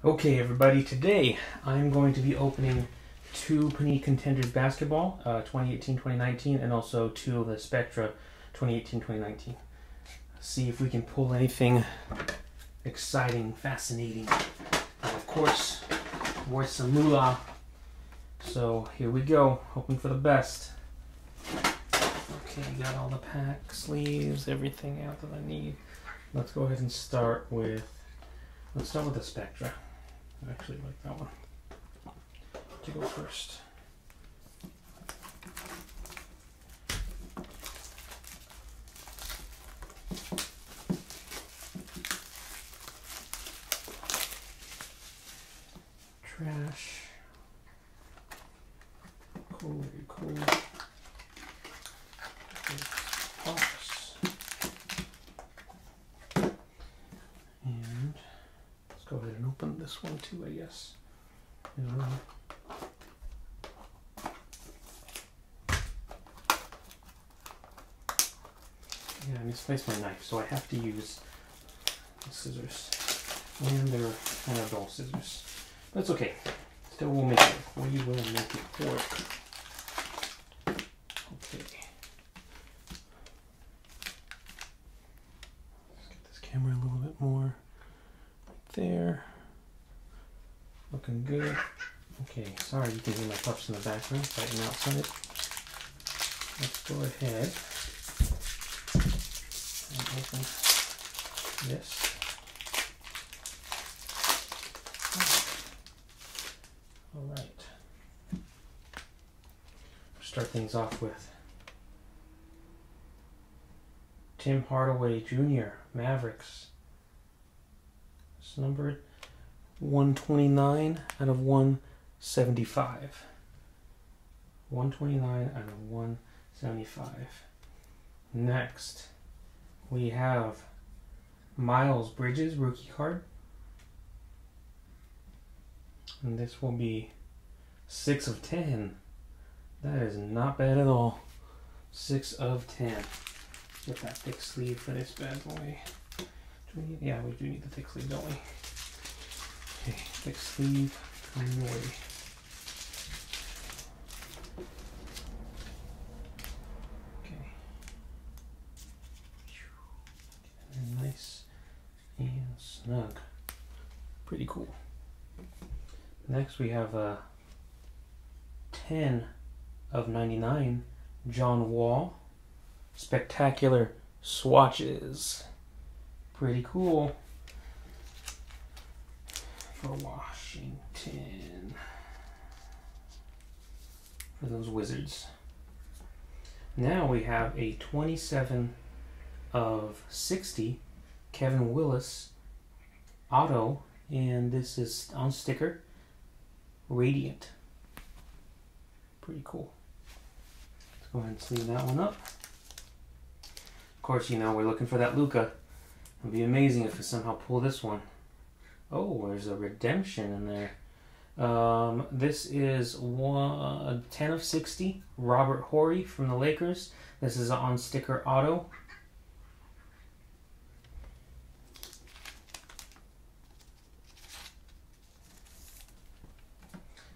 Okay, everybody, today I'm going to be opening two Panini Contenders basketball, 2018-2019, and also two of the Spectra 2018-2019. See if we can pull anything exciting, fascinating, and of course, worth some moolah. So here we go, hoping for the best. Okay, got all the pack sleeves, everything out that I need. Let's go ahead and start with the Spectra. I actually like that one to go first. Trash. Cool, very cool. Box. And let's go ahead and open this one too, I guess. Yeah, I misplaced my knife, so I have to use the scissors. And they're kind of dull scissors. But it's okay. Still we'll make it work. We will make it work. Okay. Let's get this camera a little bit more right there. Looking good. Okay, sorry you can hear my pups in the background fighting outside. Let's go ahead and open this. Alright. Start things off with Tim Hardaway Jr., Mavericks. It's numbered 129 out of 175. 129 out of 175. Next, we have Miles Bridges, rookie card. And this will be 6 of 10. That is not bad at all. 6 of 10. Get that thick sleeve for this bad boy. Yeah, we do need the thick sleeve, don't we? Okay, thick sleeve coming your way. Okay. And nice and snug. Pretty cool. Next we have a 10 of 99 John Wall. Spectacular swatches. Pretty cool. For Washington. For those Wizards. Now we have a 27 of 60 Kevin Willis auto, and this is on sticker. Radiant. Pretty cool. Let's go ahead and sleeve that one up. Of course, you know, we're looking for that Luka. It'd be amazing if we somehow pull this one. Oh, there's a redemption in there. This is 10 of 60. Robert Horry from the Lakers. This is on sticker auto.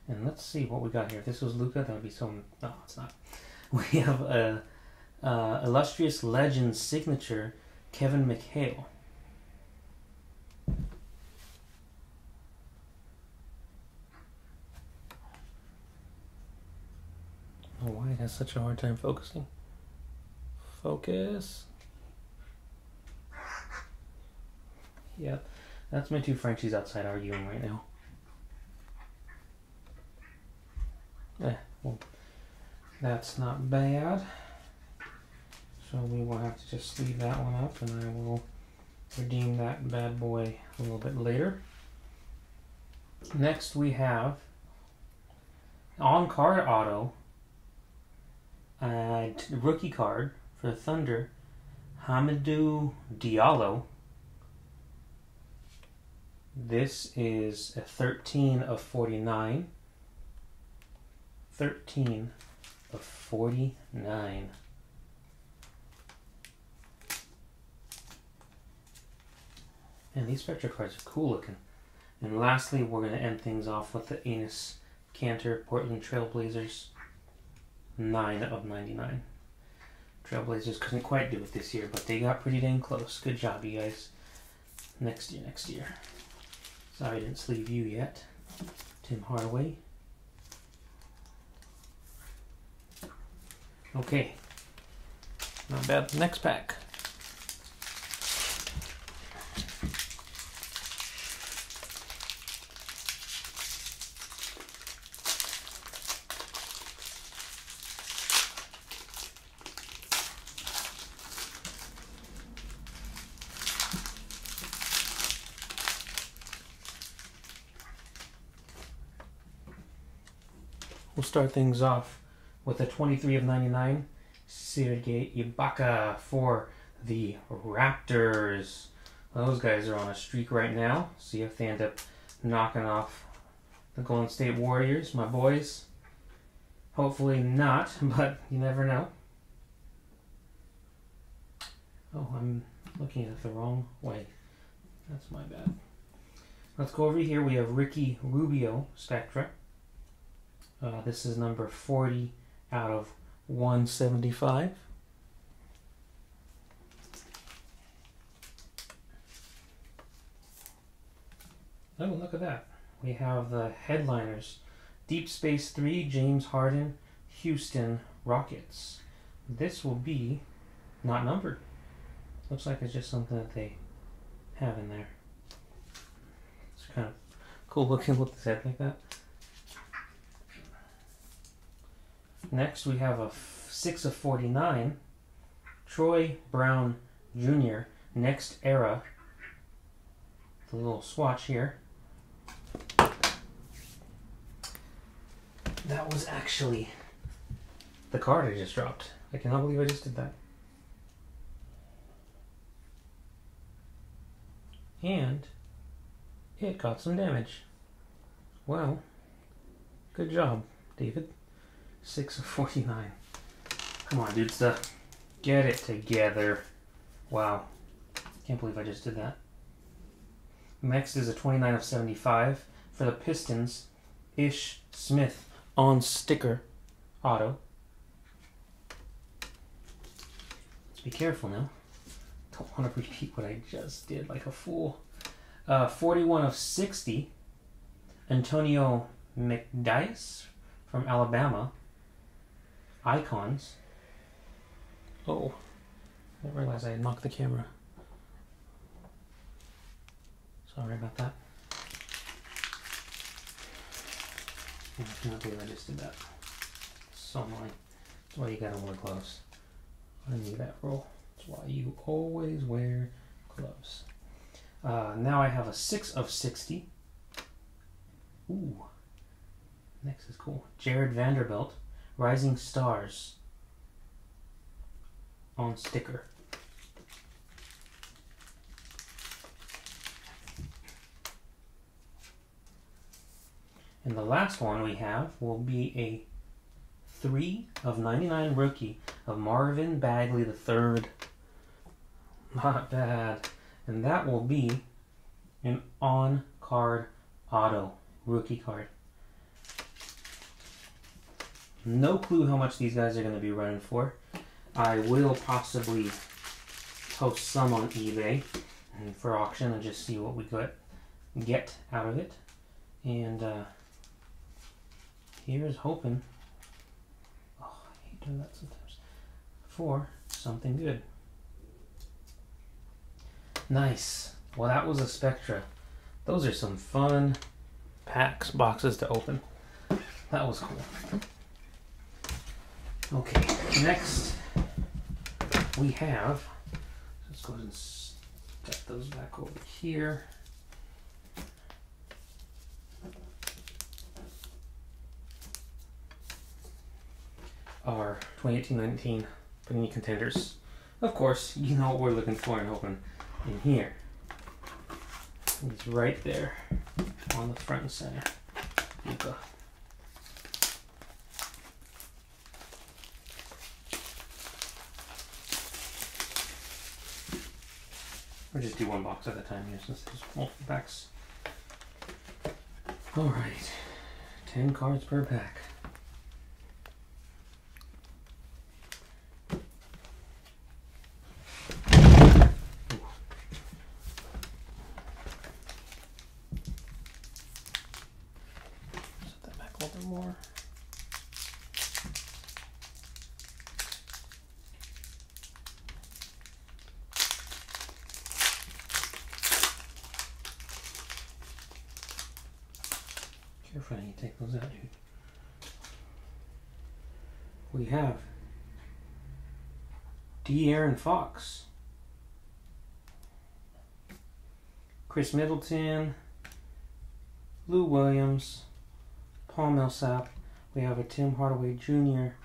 And let's see what we got here. If this was Luka, that would be so... No, it's not. We have a illustrious legend signature, Kevin McHale. Oh, why it has such a hard time focusing? Focus. Yep, that's my two Frenchies outside arguing right now. Well, that's not bad. So we will have to just sleeve that one up, and I will redeem that bad boy a little bit later. Next we have on-card auto, rookie card for the Thunder, Hamidou Diallo. This is a 13 of 49. 13 of 49. And these Spectra cards are cool looking. And lastly, we're going to end things off with the Enes Kanter Portland Trailblazers 9 of 99. Trailblazers couldn't quite do it this year, but they got pretty dang close. Good job, you guys. Next year. Sorry I didn't sleeve you yet. Tim Hardaway. Okay. Not bad. Next pack. We'll start things off with a 23 of 99, Sergei Ibaka for the Raptors. Those guys are on a streak right now. See if they end up knocking off the Golden State Warriors, my boys. Hopefully not, but you never know. Oh, I'm looking at it the wrong way. That's my bad. Let's go over here. We have Ricky Rubio, Spectra. This is number 40 out of 175. Oh, look at that. We have the headliners. Deep Space 3, James Harden, Houston Rockets. This will be not numbered. Looks like it's just something that they have in there. It's kind of cool looking with the head like that. Next, we have a 6 of 49, Troy Brown Jr., Next Era. The little swatch here. That was actually the card I just dropped. I cannot believe I just did that. And it got some damage. Well, good job, David. 6 of 49. Come on, dude stuff. Get it together. Wow. Can't believe I just did that. Next is a 29 of 75 for the Pistons. Ish Smith on sticker auto. Let's be careful now. Don't want to repeat what I just did like a fool. 41 of 60. Antonio McDyess from Alabama. Icons. Oh, I didn't realize I had knocked the camera. Sorry about that. I cannot believe I just did that. So annoying. That's why you gotta wear gloves. I knew that rule. That's why you always wear gloves. Now I have a 6 of 60. Ooh. Next is cool. Jared Vanderbilt. Rising Stars on sticker. And the last one we have will be a 3 of 99 rookie of Marvin Bagley III. Not bad. And that will be an on-card auto rookie card. No clue how much these guys are going to be running for. I will possibly post some on eBay for auction and just see what we get out of it. And here's hoping, oh, I hate doing that sometimes, for something good. Nice. Well, that was a Spectra. Those are some fun boxes to open. That was cool. Okay, next we have, let's go ahead and step those back over here. Our 2018-19 Panini Contenders. Of course, you know what we're looking for and hoping in here. It's right there on the front and center. Luka. Or just do one box at a time here since there's multiple packs. All right, 10 cards per pack. Set that back a little bit more. Careful how you take those out, dude. We have De'Aaron Fox, Chris Middleton, Lou Williams, Paul Millsap. We have a Tim Hardaway Jr.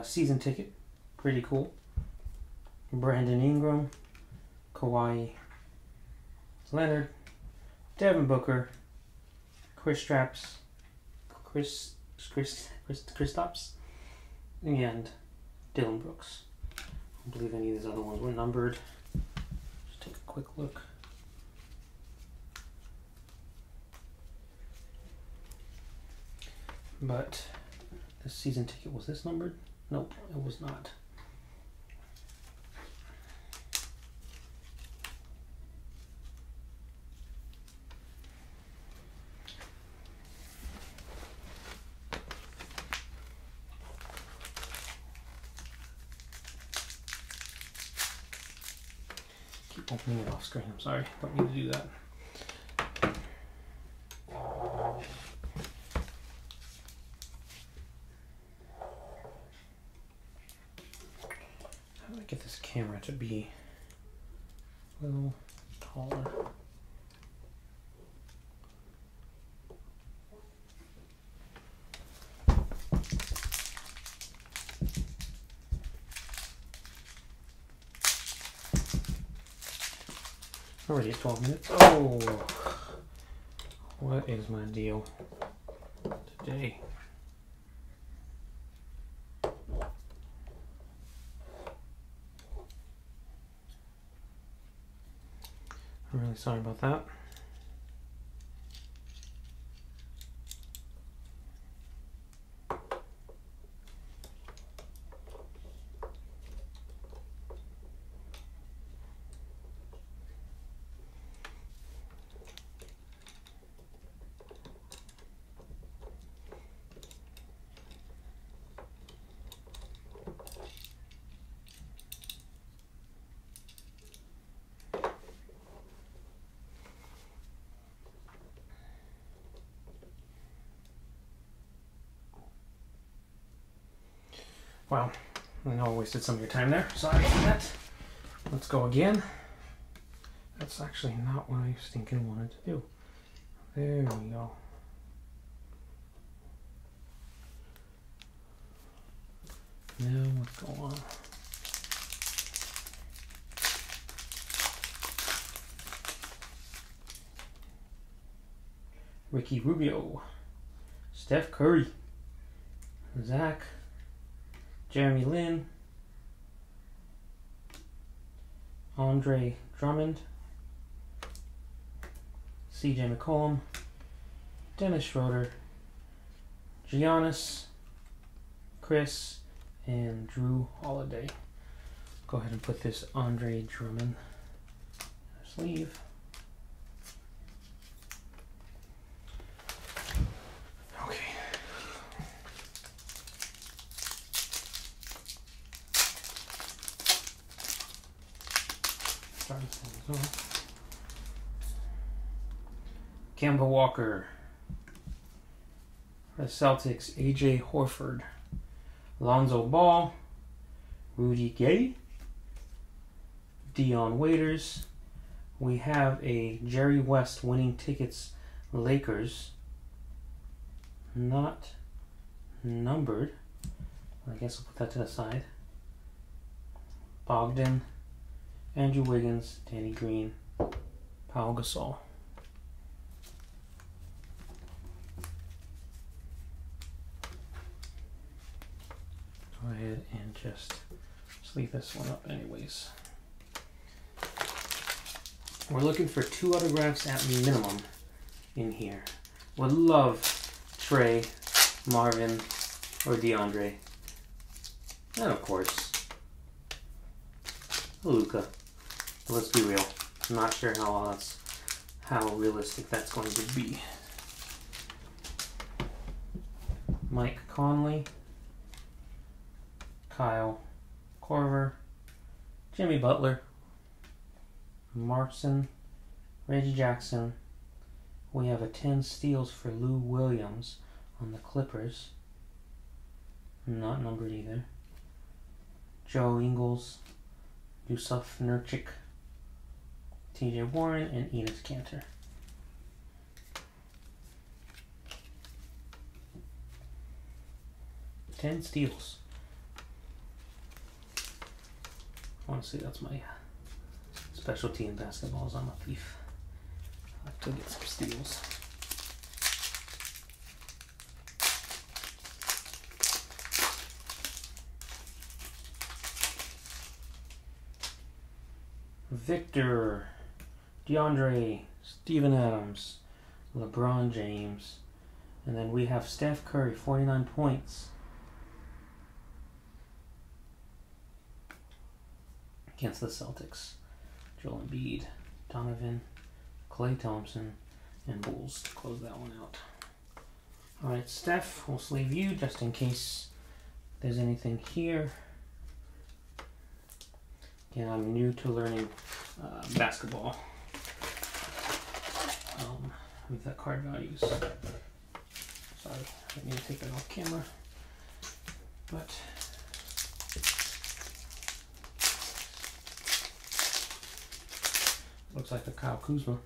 Season ticket. Pretty cool. Brandon Ingram, Kawhi Leonard, Devin Booker, Kristaps, and Dylan Brooks. I don't believe any of these other ones were numbered. Just take a quick look. But the season ticket, was this numbered? Nope, it was not. Keep opening it off screen, I'm sorry, don't need to do that. How do I get this camera to be a little taller? Already at 12 minutes. Oh, what is my deal today? I'm really sorry about that. Well, I know I wasted some of your time there. Sorry for that. Let's go again. That's actually not what I was thinking I wanted to do. There we go. Now let's go on. Ricky Rubio, Steph Curry, Zach, Jeremy Lin, Andre Drummond, CJ McCollum, Dennis Schroeder, Giannis, Chris, and Drew Holiday. Go ahead and put this Andre Drummond in the sleeve. Okay. Starting things off. Kemba Walker. The Celtics, AJ Horford, Lonzo Ball, Rudy Gay, Dion Waiters. We have a Jerry West winning tickets Lakers. Not numbered. I guess I'll put that to the side. Bogdan, Andrew Wiggins, Danny Green, Pau Gasol. Go ahead and just leave this one up anyways. We're looking for 2 autographs at minimum in here. Would love Trey, Marvin, or DeAndre. And of course, Luka. But let's be real. I'm not sure how realistic that's going to be. Mike Conley, Kyle Korver, Jimmy Butler, Markson, Reggie Jackson. We have a 10 steals for Lou Williams on the Clippers. Not numbered either. Joe Ingles, Yusuf Nurkic, TJ Warren, and Enes Kanter. Ten steals. Honestly, that's my specialty in basketball is I'm a thief. I like to get some steals. Victor, DeAndre, Steven Adams, LeBron James, and then we have Steph Curry, 49 points. Against the Celtics. Joel Embiid, Donovan, Klay Thompson, and Bulls to close that one out. Alright, Steph, we'll sleeve you just in case there's anything here. Again, I'm new to learning basketball with the card values. Sorry, I didn't mean to take that off camera. But looks like a Kyle Kuzma.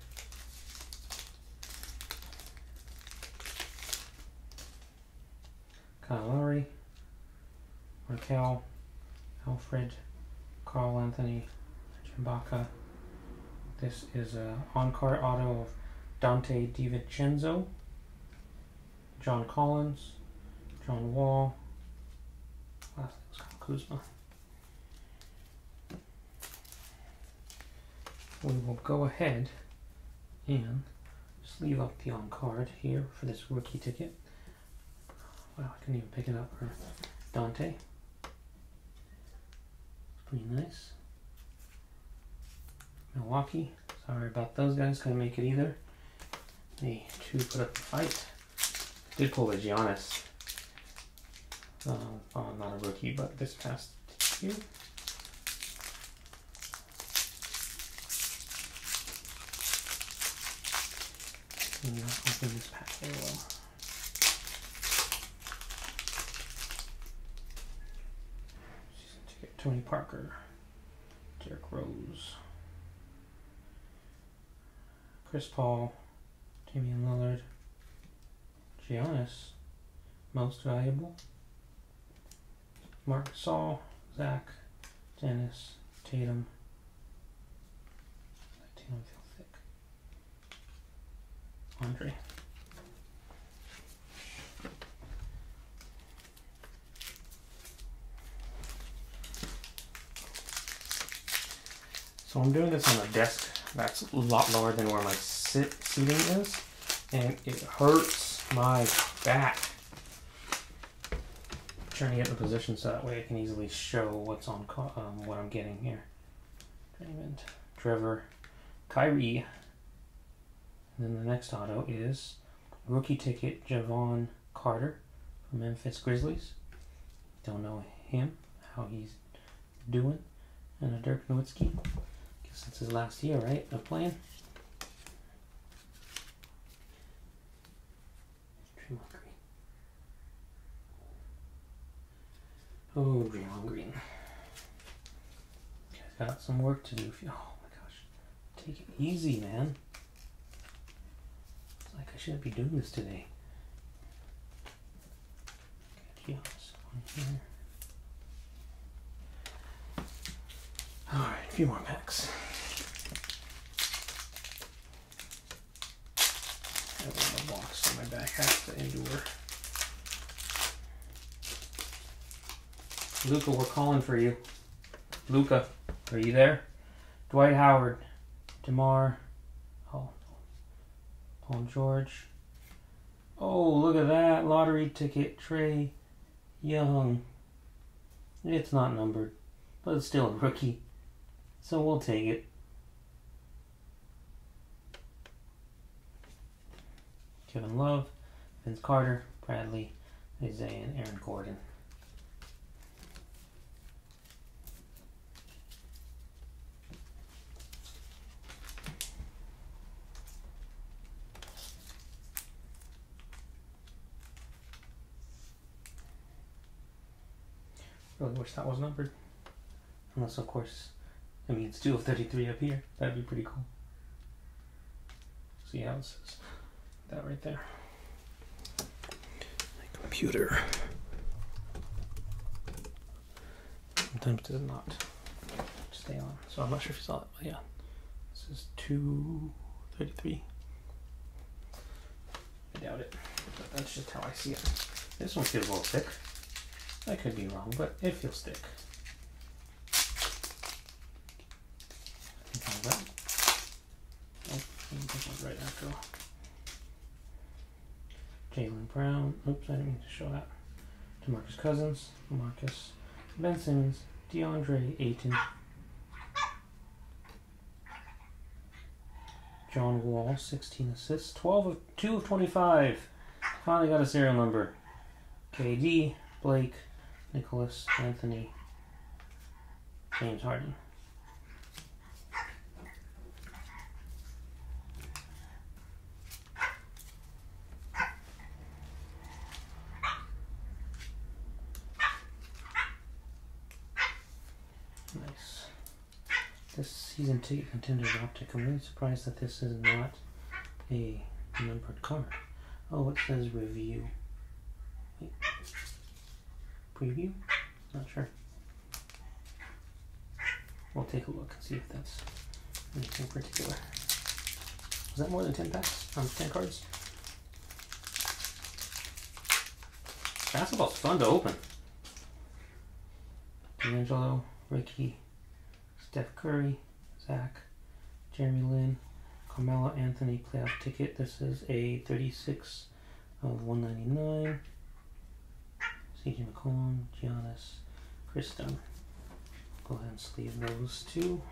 Kyle Lowry, Markel, Alfred, Carl Anthony, Chibaka. This is an on-card auto of Dante DiVincenzo, John Collins, John Wall. Last name was Kyle Kuzma. We will go ahead and sleeve up the on-card here for this rookie ticket. Wow, I couldn't even pick it up for Dante. It's pretty nice. Milwaukee, sorry about those guys, couldn't make it either. They two put up the fight. Did pull the Giannis. Not a rookie, but this past year. Not open this pack very well. Season ticket, Tony Parker, Derrick Rose, Chris Paul, Damian Lillard, Giannis, most valuable, Marc Gasol, Zach, Dennis, Tatum. Tatum feel thick. Andre. So I'm doing this on a desk that's a lot lower than where my seating is, and it hurts my back. I'm trying to get in a position so that way I can easily show what's on what I'm getting here. Draymond, Trevor, Kyrie. And then the next auto is rookie ticket Javon Carter from Memphis Grizzlies. Don't know him, how he's doing. And a Dirk Nowitzki. Guess it's his last year, right, of playing. Oh, Draymond Green. Guys got some work to do. Oh my gosh. Take it easy, man. It's like I shouldn't be doing this today. Okay, on here. Alright, a few more packs. I have a box so my back has to endure. Luka, we're calling for you. Luka, are you there? Dwight Howard, DeMar, Paul George, Oh, look at that. Lottery ticket. Trae Young. It's not numbered, but it's still a rookie. So we'll take it. Kevin Love, Vince Carter, Bradley, Isaiah, and Aaron Gordon. Really wish that was numbered. Unless, of course, I mean, it's 2 of 33 up here. That'd be pretty cool. See how it says that right there. My computer. Sometimes does not stay on. So I'm not sure if you saw it, but yeah. This is 233. I doubt it, but that's just how I see it. This one feels a little thick. I could be wrong, but it feels thick. That. Oh, this one's right after all. Jaylen Brown. Oops, I didn't mean to show that. DeMarcus Cousins, Marcus, Ben Simmons, DeAndre Ayton, John Wall, 16 assists, 2 of 25. Finally got a serial number. KD, Blake, Nicholas, Anthony, James Harden. Nice. This season ticket Contenders optic. I'm really surprised that this is not a numbered card. Oh, it says review. Wait. Preview? Not sure. We'll take a look and see if that's anything particular. Was that more than 10 packs? 10 cards? Basketball's fun to open. D'Angelo, Ricky, Steph Curry, Zach, Jeremy Lin, Carmelo Anthony playoff ticket. This is a 36 of 199. CJ McCollum, Giannis, Chris Dunn. Go ahead and sleeve those two.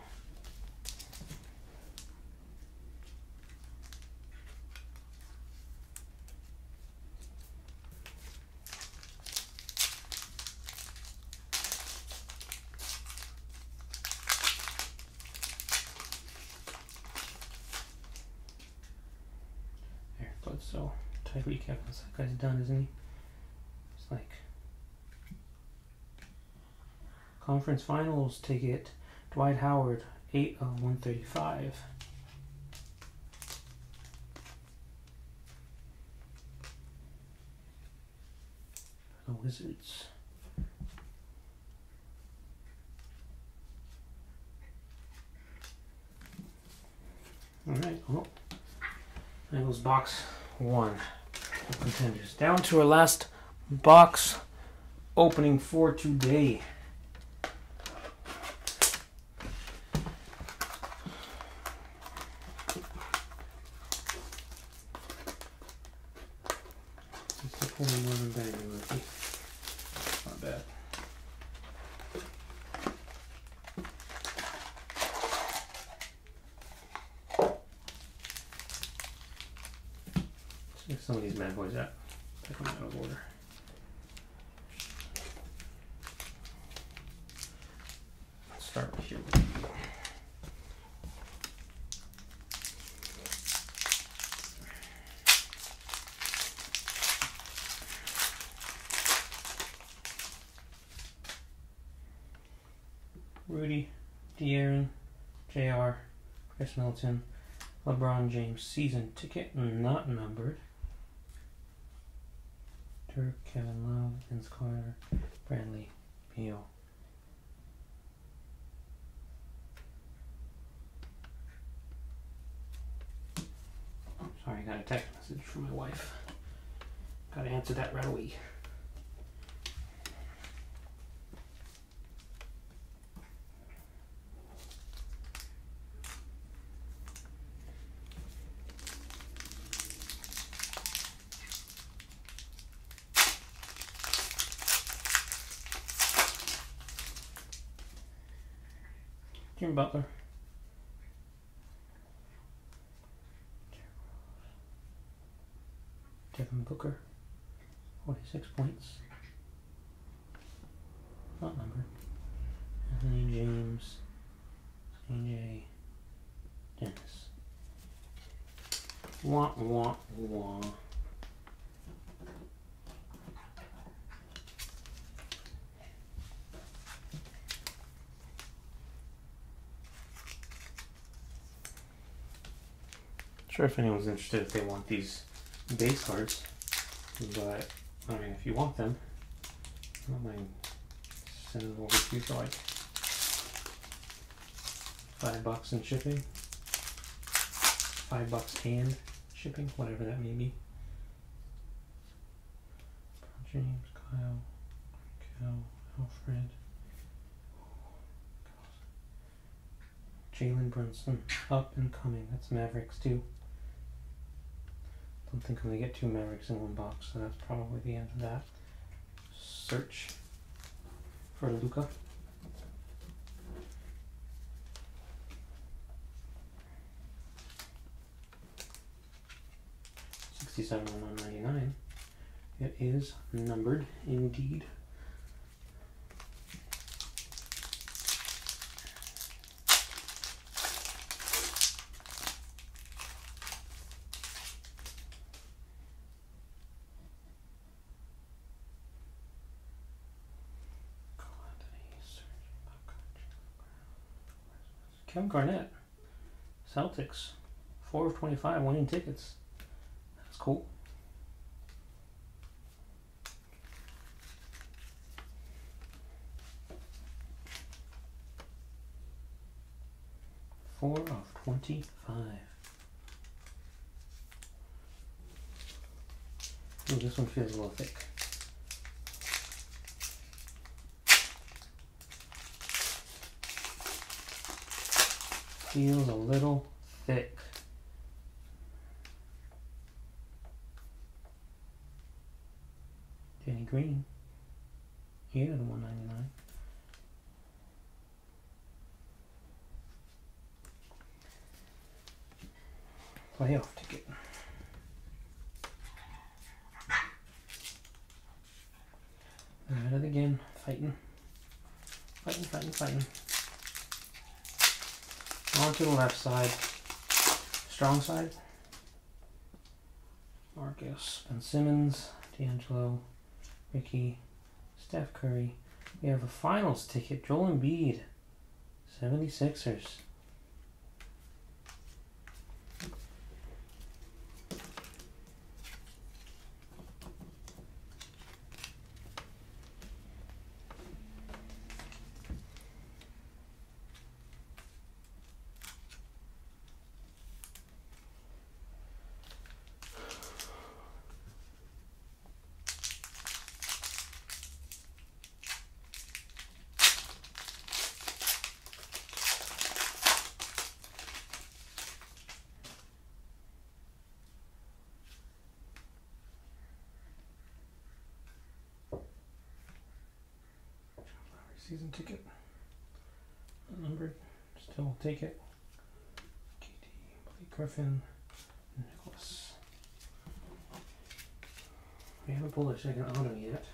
So Tyreek Evans, that guy's done, isn't he? It's like conference finals ticket. Dwight Howard, 8 of 135. The Wizards. All right. Oh, there goes box 1 of Contenders. Down to our last box opening for today. It's only more than bad, Rookie. Not bad. Get some of these bad boys out. Pick them out of order. Let's start here. Rudy, De'Aaron, JR, Chris Middleton, LeBron James season ticket, not numbered. Dirk, Kevin Love, Vince Carter, Bradley Beal. Sorry, I got a text message from my wife. Gotta answer that right away. Jimmy Butler. Devin Booker. 46 points. Not numbered. Anthony James. AJ Dennis. Wah, wah, wah. Sure, if anyone's interested, if they want these base cards, but I mean, if you want them, I don't mind sending them over to you for like $5 in shipping, $5 and shipping, whatever that may be. James, Kyle, Cal, Alfred, Jalen Brunson, up and coming. That's Mavericks too. Don't think I'm going to get 2 Mavericks in one box, so that's probably the end of that. Search for Luka. $67.99. It is numbered indeed. Kevin Garnett, Celtics, 4 of 25 winning tickets. That's cool. Four of 25. Ooh, this one feels a little thick. Feels a little thick. Danny Green, 8 of the 199. Playoff ticket. At it again, fighting. On to the left side. Strong side. Marcus, Ben Simmons, D'Angelo, Ricky, Steph Curry. We have a finals ticket. Joel Embiid, 76ers. Season ticket. Numbered. Still will take it. KD, Blake Griffin, Nicholas. We haven't pulled a second auto yet.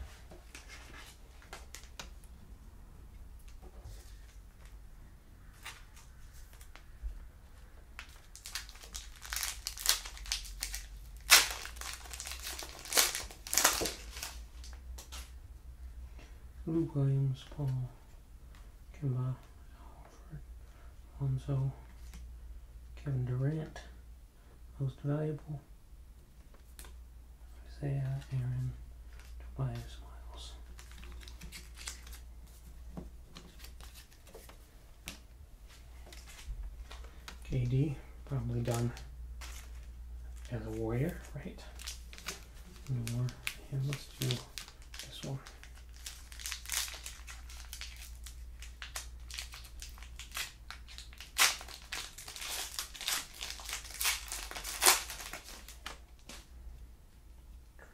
Lou Williams, Paul, Kemba, Alfred, Alonzo, Kevin Durant, most valuable, Isaiah, Aaron, Tobias Miles. KD, probably done as a Warrior, right? More, and let's do this one.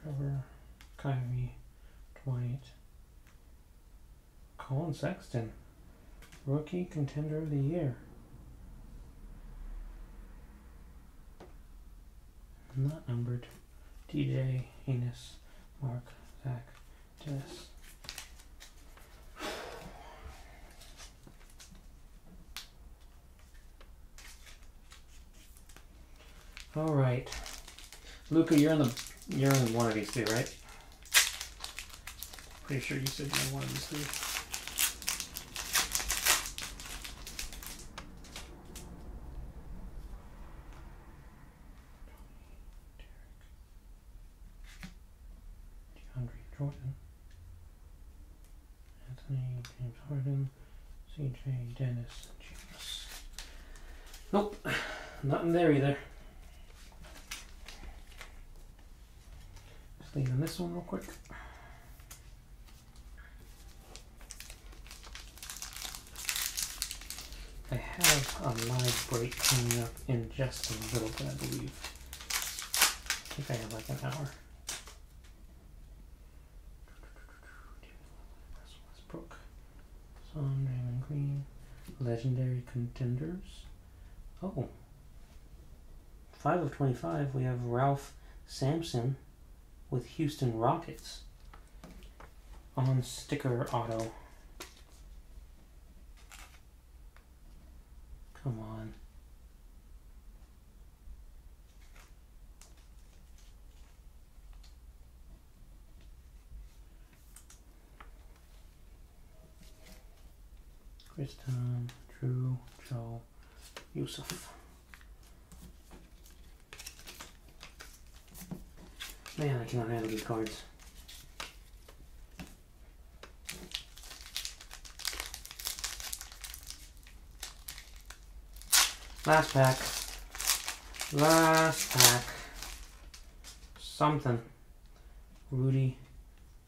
Trevor, Kyrie, Dwight, Colin Sexton, Rookie Contender of the Year. Not numbered. DJ, Enos, Mark, Zach, Dennis. All right, Luka, you're in one of these three, right? Pretty sure you said you're in one of these three. Jordan, Anthony, James Harden, CJ, Dennis, James. Nope, nothing there either. Just leaving this one real quick. I have a live break coming up in just a little bit, I believe. I think I have like an hour. Son, Raymond Green, Legendary Contenders. Oh, 5 of 25. We have Ralph Sampson with Houston Rockets on sticker auto. Come on. Kristen, Drew, Joe, Yusuf. Man, I cannot handle these cards. Last pack. Last pack. Something. Rudy,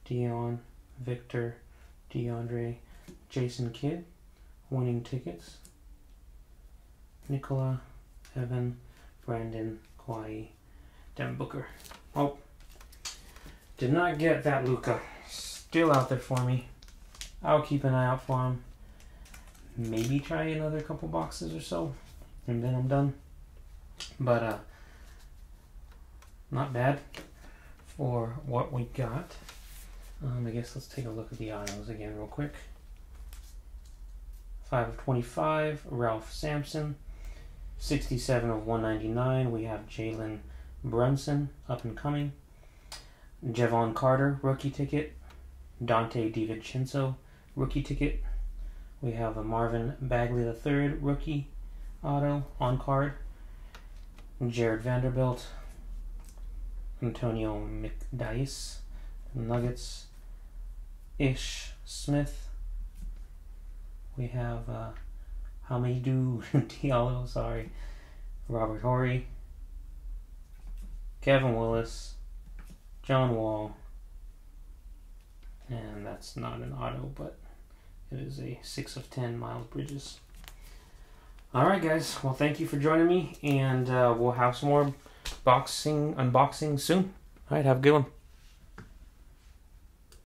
Dion, Victor, DeAndre, Jason Kidd. Winning tickets. Nicola, Evan, Brandon, Kawhi, Devin Booker. Oh, did not get that Luka. Still out there for me. I'll keep an eye out for him. Maybe try another couple boxes or so, and then I'm done. But not bad for what we got. I guess let's take a look at the autos again real quick. 5 of 25, Ralph Sampson. 67 of 199, we have Jalen Brunson, up and coming. Javon Carter, rookie ticket. Dante DiVincenzo, rookie ticket. We have a Marvin Bagley III, rookie auto, on card. Jared Vanderbilt. Antonio McDyess, Nuggets. Ish Smith. We have Hamidou Diallo, sorry. Robert Horry. Kevin Willis. John Wall. And that's not an auto, but it is a 6 of 10 Miles Bridges. Alright guys, well thank you for joining me, and we'll have some more unboxing soon. Alright, have a good one.